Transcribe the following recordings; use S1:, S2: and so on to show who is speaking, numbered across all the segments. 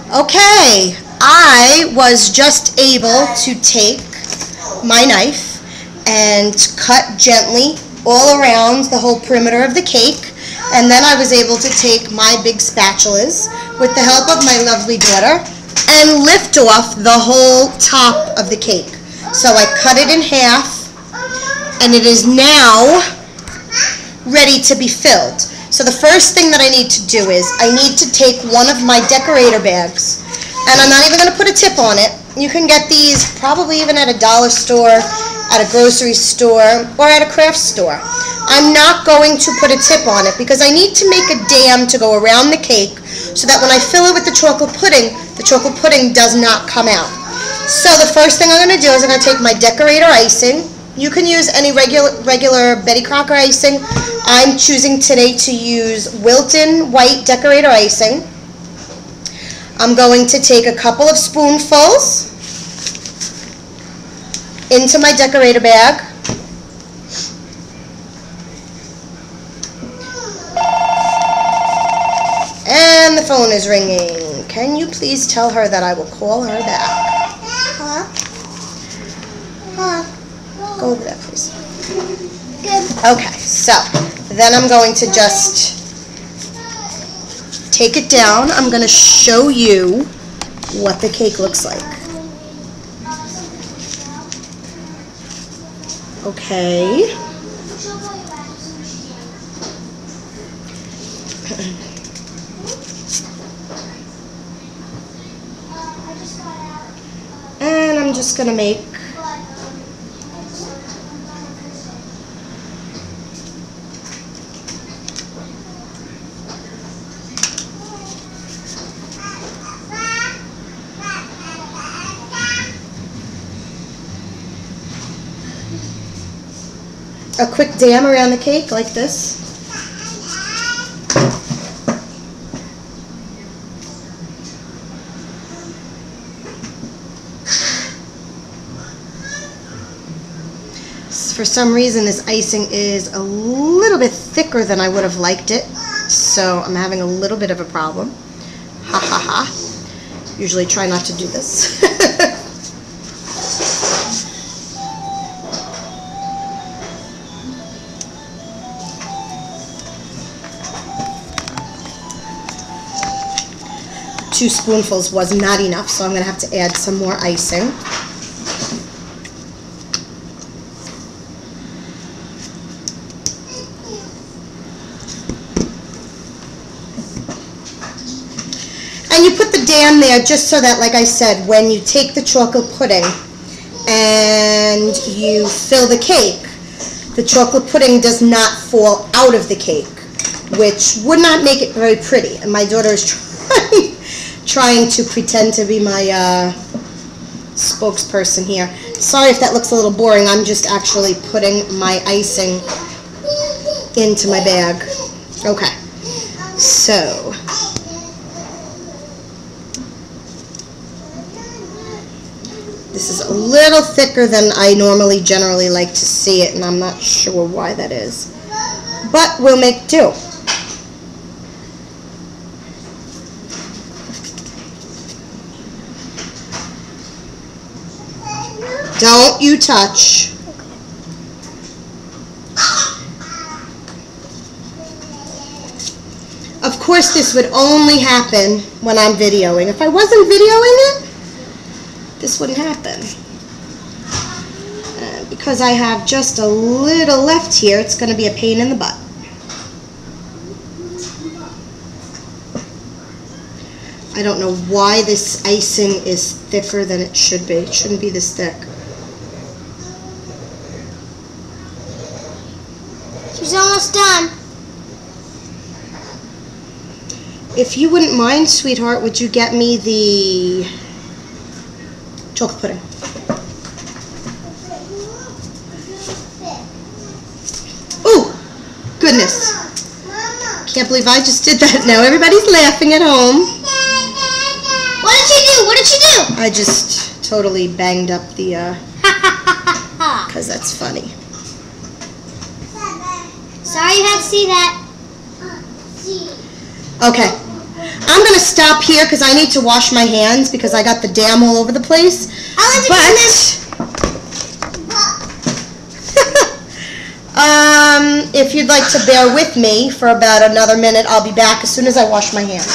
S1: Okay, I was just able to take my knife and cut gently all around the whole perimeter of the cake, and then I was able to take my big spatulas with the help of my lovely daughter and lift off the whole top of the cake. So I cut it in half, and it is now ready to be filled. So the first thing that I need to do is I need to take one of my decorator bags, and I'm not even going to put a tip on it. You can get these probably even at a dollar store, at a grocery store, or at a craft store. I'm not going to put a tip on it because I need to make a dam to go around the cake so that when I fill it with the chocolate pudding does not come out. So the first thing I'm going to do is I'm going to take my decorator icing. You can use any regular Betty Crocker icing. I'm choosing today to use Wilton white decorator icing. I'm going to take a couple of spoonfuls into my decorator bag. And the phone is ringing. Can you please tell her that I will call her back?
S2: Huh?
S1: Go over there, please.
S2: Good.
S1: Okay, so then I'm going to just take it down. I'm going to show you what the cake looks like. Okay. And I'm just going to make a quick dam around the cake like this. For some reason this icing is a little bit thicker than I would have liked it, so I'm having a little bit of a problem. Ha ha ha. Usually try not to do this. Two spoonfuls was not enough, so I'm going to have to add some more icing. And you put the dam there just so that, like I said, when you take the chocolate pudding and you fill the cake, the chocolate pudding does not fall out of the cake, which would not make it very pretty. And my daughter is trying to pretend to be my spokesperson here. Sorry if that looks a little boring. I'm just actually putting my icing into my bag. Okay, so this is a little thicker than I generally like to see it, and I'm not sure why that is, but we'll make do. Don't you touch. Of course, this would only happen when I'm videoing. If I wasn't videoing it, this wouldn't happen. Because I have just a little left here, it's going to be a pain in the butt. I don't know why this icing is thicker than it should be. It shouldn't be this thick.
S2: She's almost done.
S1: If you wouldn't mind, sweetheart, would you get me the chocolate pudding? Ooh, goodness. Can't believe I just did that now. Everybody's laughing at home.
S2: What did you do? What did you do?
S1: I just totally banged up the, because that's funny.
S2: Sorry you had to see that.
S1: Okay. I'm going to stop here because I need to wash my hands because I got the dam all over the place.
S2: I'll let you finish.
S1: If you'd like to bear with me for about another minute, I'll be back as soon as I wash my hands.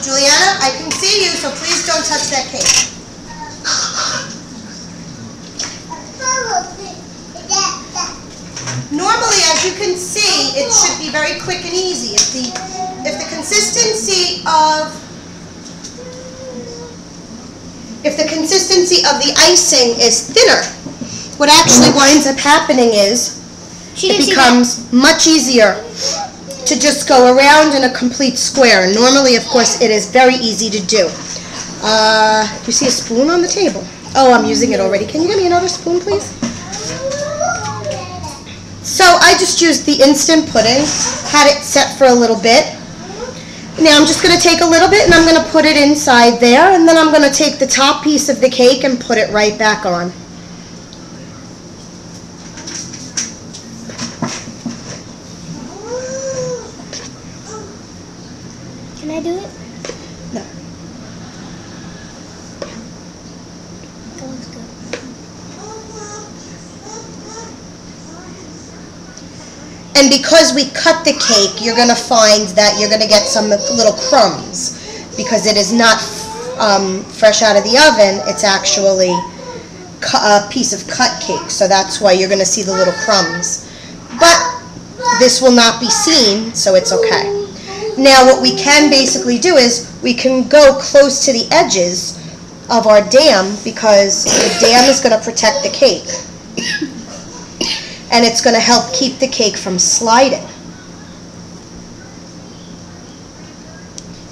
S1: Juliana, I can see you, so please don't touch that cake. Normally, as you can see, it should be very quick and easy. If the consistency of the icing is thinner, what actually winds up happening is it becomes much easier to just go around in a complete square. Normally, of course, it is very easy to do. You see a spoon on the table? Oh, I'm using it already. Can you give me another spoon, please? So I just used the instant pudding, had it set for a little bit. Now I'm just going to take a little bit and I'm going to put it inside there, and then I'm going to take the top piece of the cake and put it right back on.
S2: Can I do it?
S1: No.
S2: That looks good.
S1: And because we cut the cake, you're going to find that you're going to get some little crumbs because it is not fresh out of the oven. It's actually a piece of cut cake, so that's why you're going to see the little crumbs. But this will not be seen, so it's okay. Now what we can basically do is we can go close to the edges of our dam because the dam is going to protect the cake. And it's going to help keep the cake from sliding.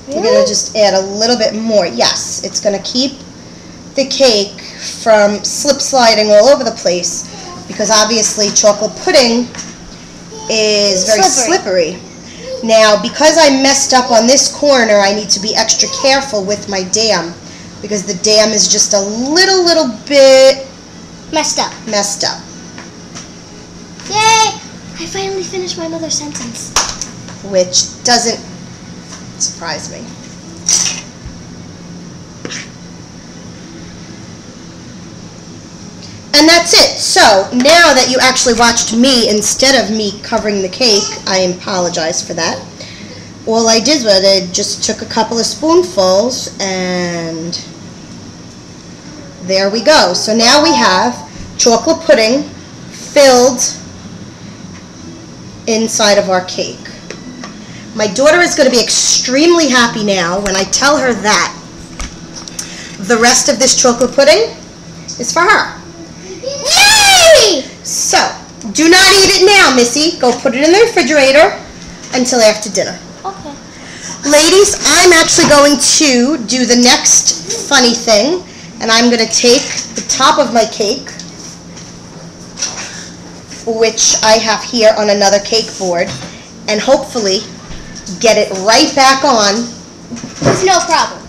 S1: We're going to just add a little bit more. Yes, it's going to keep the cake from slip sliding all over the place because obviously chocolate pudding is very slippery. Now, because I messed up on this corner, I need to be extra careful with my dam because the dam is just a little bit
S2: Messed up. Yay! I finally finished my mother's sentence.
S1: Which doesn't surprise me. And that's it. So, now that you actually watched me instead of me covering the cake, I apologize for that. All I did was I just took a couple of spoonfuls and there we go. So now we have chocolate pudding filled inside of our cake. My daughter is going to be extremely happy now when I tell her that the rest of this chocolate pudding is for her.
S2: Yay!
S1: So, do not eat it now, Missy. Go put it in the refrigerator until after dinner.
S2: Okay.
S1: Ladies, I'm actually going to do the next funny thing, and I'm going to take the top of my cake, which I have here on another cake board, and hopefully get it right back on.
S2: With no problem.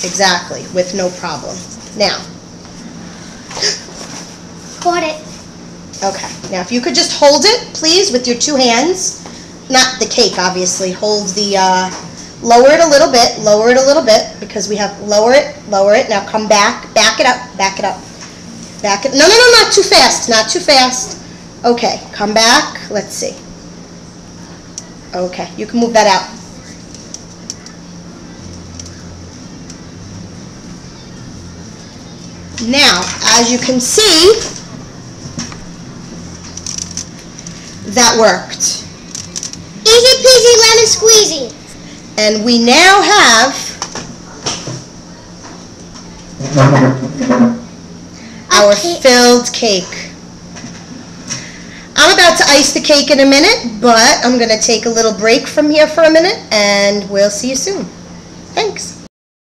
S1: Exactly, with no problem. Now.
S2: Caught it.
S1: Okay, now if you could just hold it, please, with your two hands. Not the cake, obviously. Hold the, lower it a little bit, because we have, lower it. Now come back it up. No, not too fast, Okay, come back. Let's see. Okay, you can move that out. Now, as you can see, that worked.
S2: Easy peasy lemon squeezy.
S1: And we now have our filled cake. I'm about to ice the cake in a minute, but I'm going to take a little break from here for a minute, and we'll see you soon. Thanks.